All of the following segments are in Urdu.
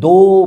2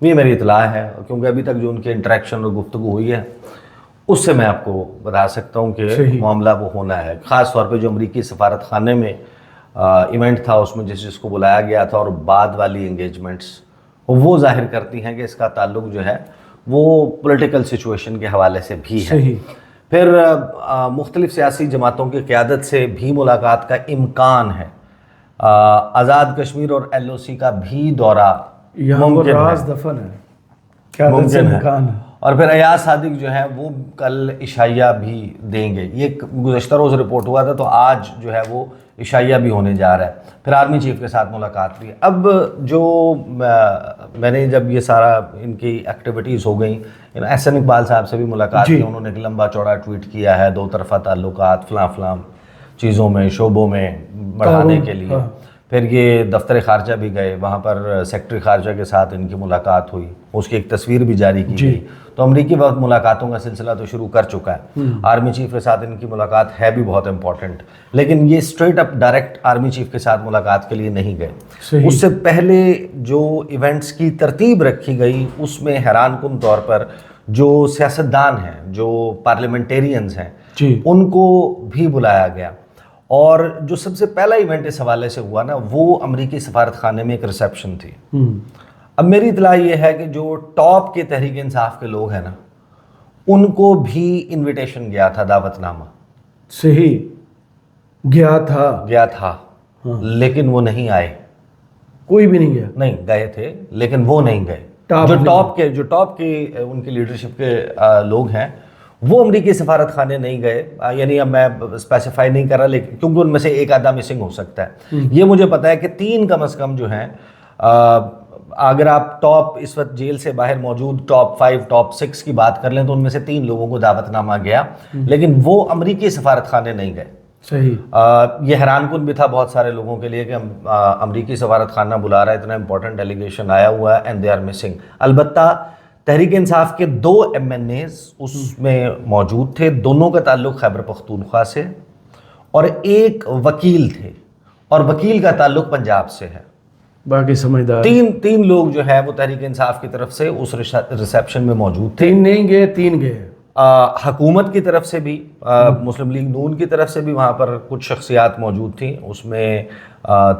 یہ میری اطلاع ہے، کیونکہ ابھی تک جو ان کے انٹریکشن اور گفتگو ہوئی ہے اس سے میں آپ کو بتا سکتا ہوں کہ معاملہ وہ ہونا ہے. خاص طور پہ جو امریکی سفارت خانے میں ایونٹ تھا اس میں جس کو بلایا گیا تھا اور بعد والی انگیجمنٹس وہ ظاہر کرتی ہیں کہ اس کا تعلق جو ہے وہ پولیٹیکل سچویشن کے حوالے سے بھی ہے. پھر مختلف سیاسی جماعتوں کی قیادت سے بھی ملاقات کا امکان ہے. آزاد کشمیر اور ایل او سی کا بھی دورہ ممکن ہے. اور پھر ایاز صادق جو ہے وہ کل عشائیہ بھی دیں گے. یہ گزشتہ روز رپورٹ ہوا تھا تو آج جو ہے وہ عشائیہ بھی ہونے جا رہا ہے. پھر آرمی چیف کے ساتھ ملاقات بھی. اب جو میں نے جب یہ سارا ان کی ایکٹیویٹیز ہو گئیں، احسن اقبال صاحب سے بھی ملاقات کی، انہوں نے ایک لمبا چوڑا ٹویٹ کیا ہے 2 طرفہ تعلقات فلاں چیزوں میں شعبوں میں بڑھانے کے لیے. پھر یہ دفتر خارجہ بھی گئے، وہاں پر سیکرٹری خارجہ کے ساتھ ان کی ملاقات ہوئی، اس کی ایک تصویر بھی جاری کی گئی. تو امریکی وقت ملاقاتوں کا سلسلہ تو شروع کر چکا ہے. آرمی چیف کے ساتھ ان کی ملاقات ہے بھی بہت امپورٹنٹ، لیکن یہ straight up direct army chief کے ساتھ ملاقات کے لیے نہیں گئے. اس سے پہلے جو ایونٹس کی ترتیب رکھی گئی اس میں حیران کن طور پر جو سیاستدان ہیں، جو پارلیمنٹیرینز ہیں، ان کو بھی بلایا گیا. اور جو سب سے پہلا ایونٹ اس حوالے سے ہوا نا وہ امریکی سفارت خانے میں ایک ریسیپشن تھی. اب میری اطلاع یہ ہے کہ جو ٹاپ کے تحریک انصاف کے لوگ ہیں نا ان کو بھی انویٹیشن گیا تھا، دعوت نامہ صحیح گیا تھا لیکن وہ نہیں آئے. کوئی بھی نہیں گیا؟ نہیں گئے تھے لیکن وہ نہیں گئے. جو ٹاپ کے ان کی لیڈرشپ کے لوگ ہیں وہ امریکی سفارت خانے نہیں گئے. یعنی اب میں اسپیسیفائی نہیں کر رہا لیکن کیونکہ ان میں سے ایک آدھا مسنگ ہو سکتا ہے. یہ مجھے پتا ہے کہ 3 کم از کم جو ہیں، اگر آپ ٹاپ اس وقت جیل سے باہر موجود ٹاپ 5 ٹاپ 6 کی بات کر لیں تو ان میں سے 3 لوگوں کو دعوت نامہ گیا لیکن وہ امریکی سفارت خانے نہیں گئے. یہ حیران کن بھی تھا بہت سارے لوگوں کے لیے کہ امریکی سفارت خانہ بلا رہا ہے، اتنا امپورٹنٹ ڈیلیگیشن آیا ہوا ہے اینڈ دے آر مسنگ. البتہ تحریک انصاف کے 2 MNAs اس میں موجود تھے، دونوں کا تعلق خیبر پختونخوا سے، اور ایک وکیل تھے اور وکیل کا تعلق پنجاب سے ہے. باقی سمجھدار 3 لوگ جو ہے وہ تحریک انصاف کی طرف سے اس ریسیپشن میں موجود تھے. 3 نہیں گئے، 3 گئے. حکومت کی طرف سے بھی، مسلم لیگ نون کی طرف سے بھی وہاں پر کچھ شخصیات موجود تھیں. اس میں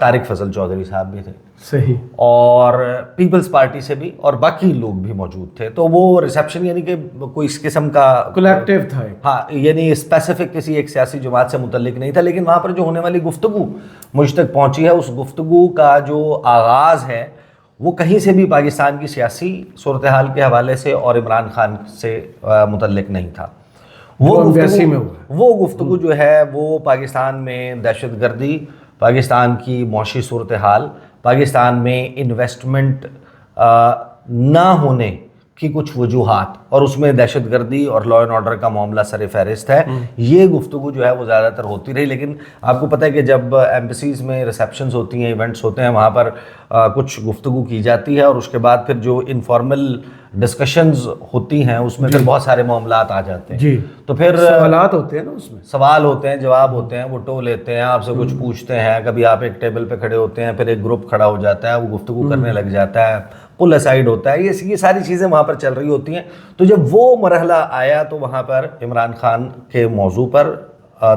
طارق فضل چودھری صاحب بھی تھے، صحیح، اور پیپلز پارٹی سے بھی، اور باقی لوگ بھی موجود تھے. تو وہ ریسیپشن یعنی کہ کوئی اس قسم کا کلیکٹیو تھا، ہاں، یعنی اسپیسیفک کسی ایک سیاسی جماعت سے متعلق نہیں تھا. لیکن وہاں پر جو ہونے والی گفتگو مجھ تک پہنچی ہے، اس گفتگو کا جو آغاز ہے وہ کہیں سے بھی پاکستان کی سیاسی صورتحال کے حوالے سے اور عمران خان سے متعلق نہیں تھا. وہ گفتگو جو ہے وہ پاکستان میں دہشت گردی، پاکستان کی معاشی صورتحال، پاکستان میں انویسٹمنٹ نہ ہونے کی کچھ وجوہات، اور اس میں دہشت گردی اور لا اینڈ آرڈر کا معاملہ سر فہرست ہے. یہ گفتگو جو ہے وہ زیادہ تر ہوتی رہی. لیکن آپ کو پتہ ہے کہ جب ایمبیسیز میں ریسیپشنز ہوتی ہیں، ایونٹس ہوتے ہیں، وہاں پر کچھ گفتگو کی جاتی ہے اور اس کے بعد پھر جو انفارمل ڈسکشنز ہوتی ہیں اس میں پھر بہت سارے معاملات آ جاتے ہیں. تو پھر سوالات ہوتے ہیں نا، اس میں سوال ہوتے ہیں، جواب ہوتے ہیں، وہ ٹو لیتے ہیں، آپ سے کچھ پوچھتے ہیں. کبھی آپ ایک ٹیبل پہ کھڑے ہوتے ہیں، پھر ایک گروپ کھڑا ہو جاتا ہے، وہ گفتگو کرنے لگ جاتا ہے، پل اسائڈ ہوتا ہے. یہ ساری چیزیں وہاں پر چل رہی ہوتی ہیں. تو جب وہ مرحلہ آیا تو وہاں پر عمران خان کے موضوع پر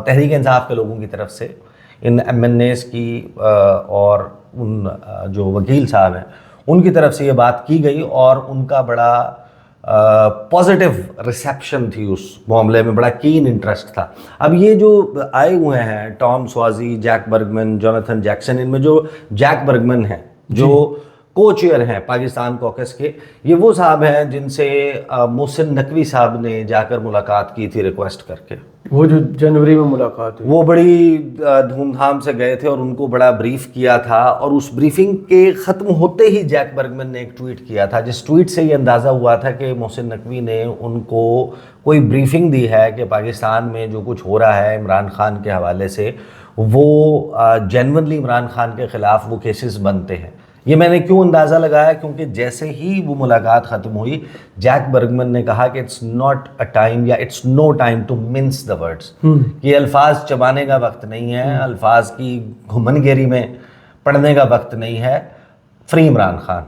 تحریک انصاف کے لوگوں کی طرف سے، ان MNAs کی اور ان جو وکیل صاحب ہیں ان کی طرف سے یہ بات کی گئی، اور ان کا بڑا پازیٹیو ریسیپشن تھی اس معاملے میں، بڑا کین انٹرسٹ تھا. اب یہ جو آئے ہوئے ہیں Tom Suozzi, Jack Bergman, Jonathan Jackson, ان میں جو جیک برگمن ہیں جو کو چیئر ہیں پاکستان کوکس کے، یہ وہ صاحب ہیں جن سے محسن نقوی صاحب نے جا کر ملاقات کی تھی ریکویسٹ کر کے. وہ جو جنوری میں ملاقات ہوئی، وہ بڑی دھوم دھام سے گئے تھے اور ان کو بڑا بریف کیا تھا. اور اس بریفنگ کے ختم ہوتے ہی جیک برگمن نے ایک ٹویٹ کیا تھا، جس ٹویٹ سے یہ اندازہ ہوا تھا کہ محسن نقوی نے ان کو کوئی بریفنگ دی ہے کہ پاکستان میں جو کچھ ہو رہا ہے عمران خان کے حوالے سے وہ جینونلی عمران خان کے خلاف وہ کیسز بنتے ہیں. یہ میں نے کیوں اندازہ لگایا؟ کیونکہ جیسے ہی وہ ملاقات ختم ہوئی، جیک برگمن نے کہا کہ اٹس ناٹ اے ٹائم یا it's no time to mince the words, کہ الفاظ چبانے کا وقت نہیں ہے، الفاظ کی گھمن گیری میں پڑھنے کا وقت نہیں ہے. فری عمران خان.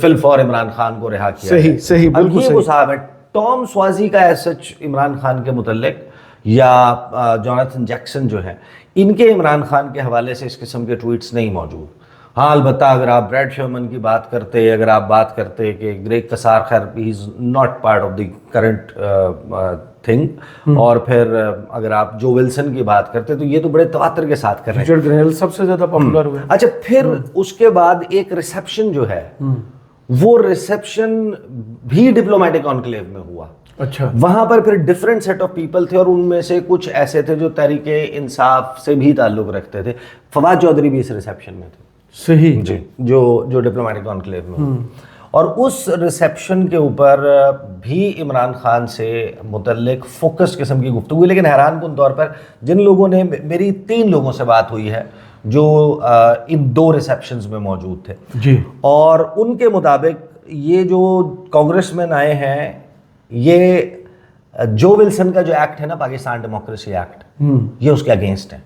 فل فور عمران خان کو رہا کیا صحیح صحیح اب بالکل یہ وہ صاحب ہے ٹام سوازی کا ایز سچ عمران خان کے متعلق یا جوناتھن جیکسن جو ہیں ان کے عمران خان کے حوالے سے اس قسم کے ٹویٹس نہیں موجود. ہاں البتہ اگر آپ بریڈ شرمن کی بات کرتے, اگر آپ بات کرتے کہ گریگ کسار, خیر he is not part of the current thing, اور پھر اگر آپ جو ولسن کی بات کرتے تو یہ تو بڑے تواتر کے ساتھ کر رہے ہیں. رچرڈ گرینل سب سے زیادہ پاپولر ہوئے. اچھا پھر اس کے بعد ایک ریسیپشن جو ہے وہ ریسیپشن بھی ڈپلومیٹک کانکلیو میں ہوا. اچھا وہاں پر پھر ڈفرینٹ سیٹ آف پیپل تھے اور ان میں سے کچھ ایسے تھے جو تحریک انصاف سے بھی تعلق رکھتے تھے. فواد چودھری بھی اس ریسیپشن میں تھے. صحیح جی جو ڈپلومیٹک کانکلیو میں, اور اس ریسیپشن کے اوپر بھی عمران خان سے متعلق فوکس قسم کی گفتگو ہوئی. لیکن حیران کن طور پر جن لوگوں نے, میری 3 لوگوں سے بات ہوئی ہے جو ان 2 ریسیپشنز میں موجود تھے جی, اور ان کے مطابق یہ جو کانگریس مین آئے ہیں, یہ جو ولسن کا جو ایکٹ ہے نا پاکستان ڈیموکریسی ایکٹ, یہ اس کے اگینسٹ ہیں.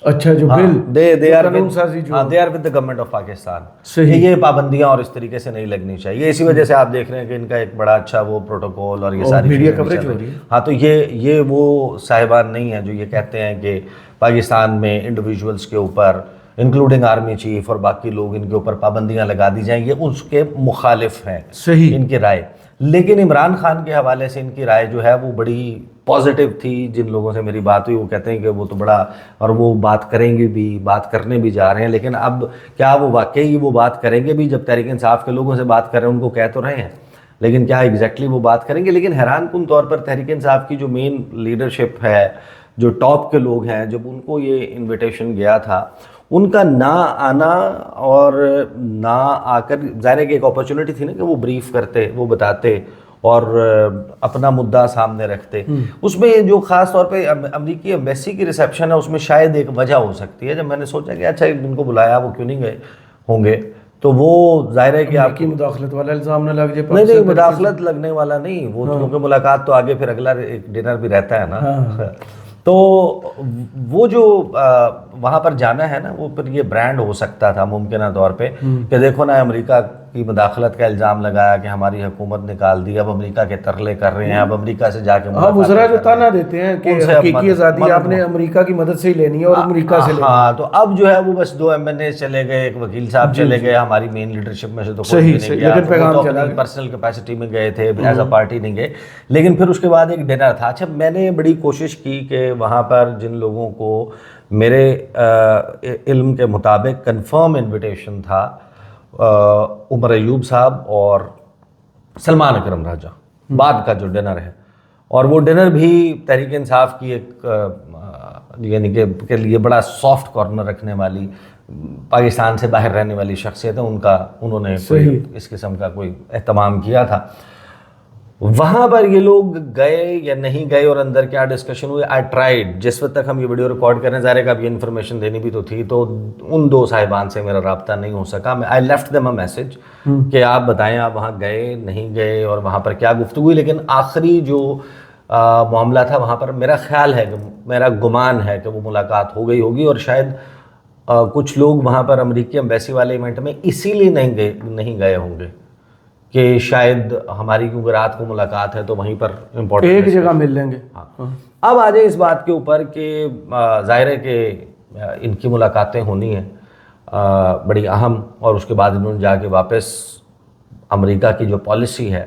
اچھا جو بل they are قانون سازی جو they are with the government of Pakistan. صحیح. یہ پابندیاں اور اس طریقے سے نہیں لگنی چاہیے. اسی وجہ سے آپ دیکھ رہے ہیں کہ ان کا ایک بڑا اچھا وہ پروٹوکول اور یہ ساری میڈیا کوریج ہو رہی ہے. ہاں تو یہ وہ صاحبان نہیں ہیں جو یہ کہتے ہیں کہ پاکستان میں انڈیویجولس کے اوپر انکلوڈنگ آرمی چیف اور باقی لوگ ان کے اوپر پابندیاں لگا دی جائیں. یہ اس کے مخالف ہیں صحیح ان کی رائے. لیکن عمران خان کے حوالے سے ان کی رائے جو ہے وہ بڑی پازیٹیو تھی. جن لوگوں سے میری بات ہوئی وہ کہتے ہیں کہ وہ تو بڑا, اور وہ بات کریں گے بھی, بات کرنے بھی جا رہے ہیں. لیکن اب کیا وہ واقعی وہ بات کریں گے بھی؟ جب تحریک انصاف کے لوگوں سے بات کر رہے ہیں ان کو کہہ تو رہے ہیں, لیکن کیا ایگزیکٹلی وہ بات کریں گے؟ لیکن حیران کن طور پر تحریک انصاف کی جو مین لیڈرشپ ہے, جو ٹاپ کے لوگ ہیں, جب ان کو یہ انویٹیشن گیا تھا ان کا نہ آنا اور نہ آ کر, ظاہر ہے کہ ایک اپرچونٹی تھی نا کہ وہ بریف کرتے, وہ بتاتے اور اپنا مدعا سامنے رکھتے. اس میں جو خاص طور پہ امریکی ایمبیسی کی ریسیپشن ہے, اس میں شاید ایک وجہ ہو سکتی ہے. جب میں نے سوچا کہ اچھا ان کو بلایا وہ کیوں نہیں گئے ہوں گے, تو وہ ظاہر ہے کہ آپ کی مداخلت والا الزام نہ لگ جائے. نہیں مداخلت لگنے والا نہیں, وہ کیونکہ ملاقات تو آگے پھر اگلا ایک ڈنر بھی رہتا ہے نا. تو وہ جو وہاں پر جانا ہے نا, وہ پھر یہ برانڈ ہو سکتا تھا ممکنہ طور پہ کہ دیکھو نا امریکہ کی مداخلت کا الزام لگایا کہ ہماری حکومت نکال دی, اب امریکہ کے ترلے کر رہے ہیں, اب امریکہ سے جا کے وزراء جو تانا دیتے ہیں کہ حقیقی آزادی آپ نے امریکہ کی مدد سے ہی لینی ہے اور امریکہ سے لینی ہے. ہاں تو اب جو ہے وہ بس 2 MNA چلے گئے, ایک وکیل صاحب چلے گئے, ہماری مین لیڈرشپ میں سے تو کوئی نہیں گیا, لیکن پیغام چلا گیا. پرسنل کیپیسٹی میں گئے تھے, ایز اے پارٹی نہیں گئے. لیکن پھر اس کے بعد ایک ڈنر تھا. اچھا میں نے بڑی کوشش کی کہ وہاں پر جن لوگوں کو میرے علم کے مطابق کنفرم انویٹیشن تھا, عمر ایوب صاحب اور سلمان اکرم راجہ, بعد کا جو ڈنر ہے, اور وہ ڈنر بھی تحریک انصاف کی ایک یعنی کہ کے لیے بڑا سافٹ کارنر رکھنے والی, پاکستان سے باہر رہنے والی شخصیت ہے, انہوں نے اس قسم کا کوئی اہتمام کیا تھا. وہاں پر یہ لوگ گئے یا نہیں گئے اور اندر کیا ڈسکشن ہوئی, آئی ٹرائیڈ, جس وقت تک ہم یہ ویڈیو ریکارڈ کر رہے ہیں ظاہر ہے کہ اب یہ انفارمیشن دینی بھی تو تھی, تو ان 2 صاحبان سے میرا رابطہ نہیں ہو سکا. I left them a message کہ آپ بتائیں آپ وہاں گئے نہیں گئے اور وہاں پر کیا گفتگو ہوئی. لیکن آخری جو معاملہ تھا وہاں پر میرا خیال ہے کہ میرا گمان ہے کہ وہ ملاقات ہو گئی ہوگی, اور شاید کچھ لوگ وہاں پر امریکی ایمبیسی والے ایونٹ میں اسی لیے نہیں گئے ہوں گے کہ شاید ہماری کیونکہ رات کو ملاقات ہے تو وہیں پر امپورٹنٹ ایک جگہ مل لیں گے. اب آ جائیں اس بات کے اوپر کہ ظاہر ہے کہ ان کی ملاقاتیں ہونی ہیں بڑی اہم, اور اس کے بعد انہوں نے جا کے واپس امریکہ کی جو پالیسی ہے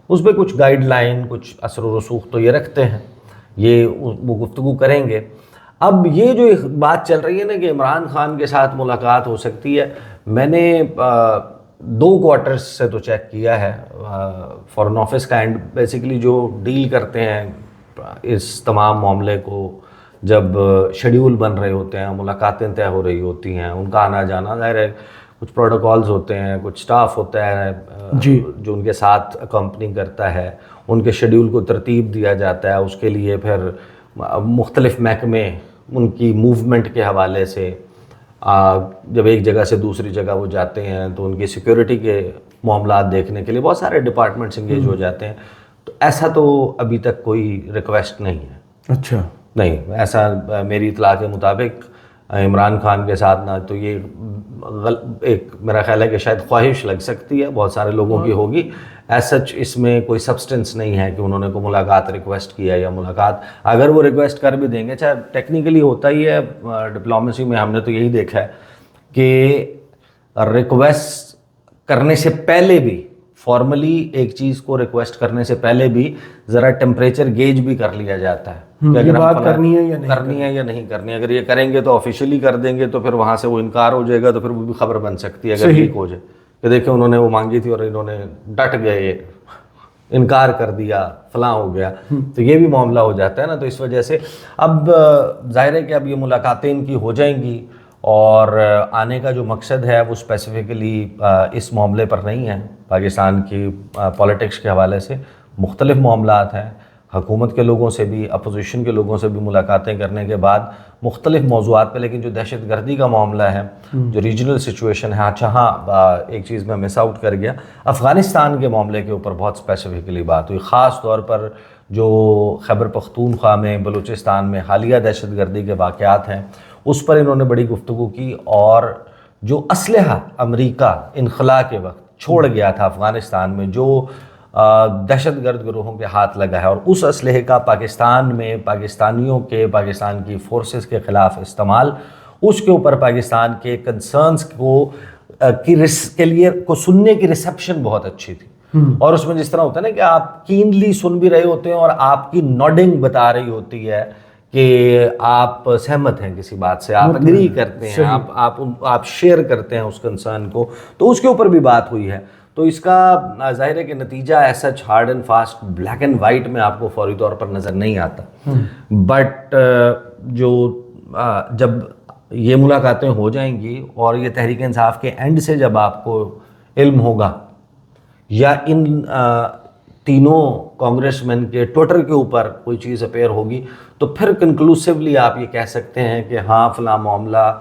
اس پہ کچھ گائیڈ لائن, کچھ اثر و رسوخ تو یہ رکھتے ہیں, یہ وہ گفتگو کریں گے. اب یہ جو بات چل رہی ہے نا کہ عمران خان کے ساتھ ملاقات ہو سکتی ہے, میں نے 2 کوارٹرز سے تو چیک کیا ہے فارن آفس کا, اینڈ بیسیکلی جو ڈیل کرتے ہیں اس تمام معاملے کو, جب شیڈیول بن رہے ہوتے ہیں, ملاقاتیں طے ہو رہی ہوتی ہیں, ان کا آنا جانا, ظاہر ہے کچھ پروٹوکالز ہوتے ہیں, کچھ سٹاف ہوتا ہے جو ان کے ساتھ اکمپنی کرتا ہے, ان کے شیڈیول کو ترتیب دیا جاتا ہے, اس کے لیے پھر مختلف محکمے ان کی موومنٹ کے حوالے سے جب ایک جگہ سے دوسری جگہ وہ جاتے ہیں تو ان کی سیکیورٹی کے معاملات دیکھنے کے لیے بہت سارے ڈپارٹمنٹس انگیج ہو جاتے ہیں. تو ایسا تو ابھی تک کوئی ریکویسٹ نہیں ہے. اچھا نہیں, ایسا میری اطلاع کے مطابق عمران خان کے ساتھ نہ تو یہ ایک میرا خیال ہے کہ شاید خواہش لگ سکتی ہے، بہت سارے لوگوں کی ہوگی، ایز سچ اس میں کوئی سبسٹنس نہیں ہے کہ انہوں نے کوئی ملاقات ریکویسٹ کیا یا ملاقات اگر وہ ریکویسٹ کر بھی دیں گے، چاہے ٹیکنیکلی ہوتا ہی ہے ڈپلومیسی میں، ہم نے تو یہی دیکھا ہے کہ ریکویسٹ کرنے سے پہلے بھی فارملی ایک چیز کو ریکویسٹ کرنے سے پہلے بھی ذرا ٹیمپریچر گیج بھی کر لیا جاتا ہے کہ اگر بات کرنی ہے یا نہیں کرنی ہے یا نہیں کرنی ہے، اگر یہ کریں گے تو آفیشیلی کر دیں گے تو پھر وہاں سے وہ انکار ہو جائے گا، تو پھر وہ بھی خبر بن سکتی ہے اگر لیک ہو جائے کہ دیکھیں انہوں نے وہ مانگی تھی اور انہوں نے ڈٹ گئے، انکار کر دیا، فلاں ہو گیا، تو یہ بھی معاملہ ہو جاتا ہے نا۔ تو اس وجہ سے اب ظاہر ہے کہ اب یہ ملاقاتیں ان کی ہو جائیں گی، اور آنے کا جو مقصد ہے وہ اسپیسیفکلی اس معاملے پر نہیں ہے، پاکستان کی پولیٹکس کے حوالے سے مختلف معاملات ہیں، حکومت کے لوگوں سے بھی، اپوزیشن کے لوگوں سے بھی ملاقاتیں کرنے کے بعد مختلف موضوعات پہ، لیکن جو دہشت گردی کا معاملہ ہے، جو ریجنل سچویشن ہے، اچھا ہاں ایک چیز میں مس آؤٹ کر گیا، افغانستان کے معاملے کے اوپر بہت اسپیسیفکلی بات ہوئی، خاص طور پر جو خیبر پختونخوا میں، بلوچستان میں حالیہ دہشت گردی کے واقعات ہیں اس پر انہوں نے بڑی گفتگو کی، اور جو اسلحہ امریکہ انخلا کے وقت چھوڑ گیا تھا افغانستان میں، جو دہشت گرد گروہوں کے ہاتھ لگا ہے، اور اس اسلحے کا پاکستان میں پاکستانیوں کے، پاکستان کی فورسز کے خلاف استعمال، اس کے اوپر پاکستان کے کنسرنز کے لیے کو سننے کی ریسیپشن بہت اچھی تھی، اور اس میں جس طرح ہوتا ہے نا کہ آپ کینلی سن بھی رہے ہوتے ہیں اور آپ کی نوڈنگ بتا رہی ہوتی ہے کہ آپ سہمت ہیں کسی بات سے، آپ اگری کرتے ہیں، آپ شیئر کرتے ہیں اس کنسرن کو، تو اس کے اوپر بھی بات ہوئی ہے۔ تو اس کا ظاہر ہے کہ نتیجہ ایسا hard and fast black and white میں آپ کو فوری طور پر نظر نہیں آتا، بٹ جو جب یہ ملاقاتیں ہو جائیں گی اور یہ تحریک انصاف کے اینڈ سے جب آپ کو علم ہوگا، یا ان تینوں کانگریس مین کے ٹویٹر کے اوپر کوئی چیز اپیئر ہوگی، تو پھر کنکلوسیولی آپ یہ کہہ سکتے ہیں کہ ہاں فلاں معاملہ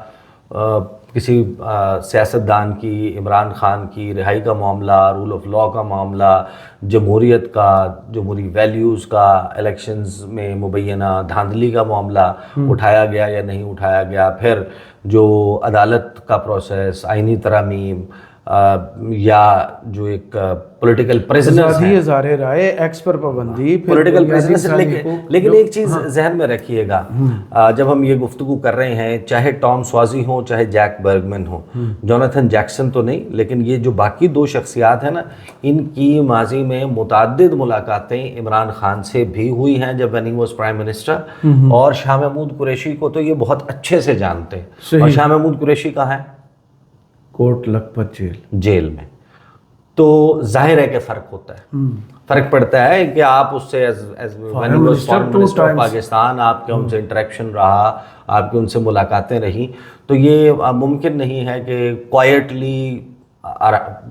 کسی سیاستدان کی، عمران خان کی رہائی کا معاملہ، رول آف لاء کا معاملہ، جمہوریت کا، جمہوری ویلیوز کا، الیکشنز میں مبینہ دھاندلی کا معاملہ اٹھایا گیا یا نہیں اٹھایا گیا، پھر جو عدالت کا پروسیس، آئینی ترامیم، یا جو ایک پولیٹیکل پریزنرز ہیں، اظہار رائے، ایکس پر پابندی، پولیٹیکل پریزنرز، لیکن ایک چیز ذہن میں رکھیے گا جب ہم یہ گفتگو کر رہے ہیں، چاہے ٹام سوازی ہوں چاہے جیک برگمن ہوں، جوناتھن جیکسن تو نہیں، لیکن یہ جو باقی دو شخصیات ہیں نا، ان کی ماضی میں متعدد ملاقاتیں عمران خان سے بھی ہوئی ہیں جب when he was prime minister, اور شاہ محمود قریشی کو تو یہ بہت اچھے سے جانتے ہیں، اور شاہ محمود قریشی کہاں ہے؟ کوٹ لکھپت جیل میں۔ تو ظاہر ہے کہ فرق ہوتا ہے، فرق پڑتا ہے کہ آپ اس سے فارن منسٹر آف پاکستان، آپ کے ان سے انٹریکشن رہا، آپ کی ان سے ملاقاتیں رہیں، تو یہ ممکن نہیں ہے کہ کوائٹلی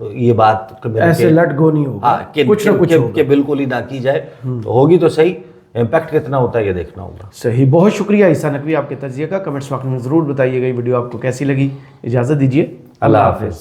یہ بات ایسے لٹ گو نہیں ہوگا، کچھ نہ کچھ کہ بالکل ہی نہ کی جائے، ہوگی تو صحیح، امپیکٹ کتنا ہوتا ہے یہ دیکھنا ہوگا۔ صحیح، بہت شکریہ عیسیٰ نقوی آپ کے تجزیے کا، کمنٹس باکس میں ضرور بتائیے گا یہ ویڈیو آپ کو کیسی لگی۔ اجازت دیجیے، اللہ حافظ۔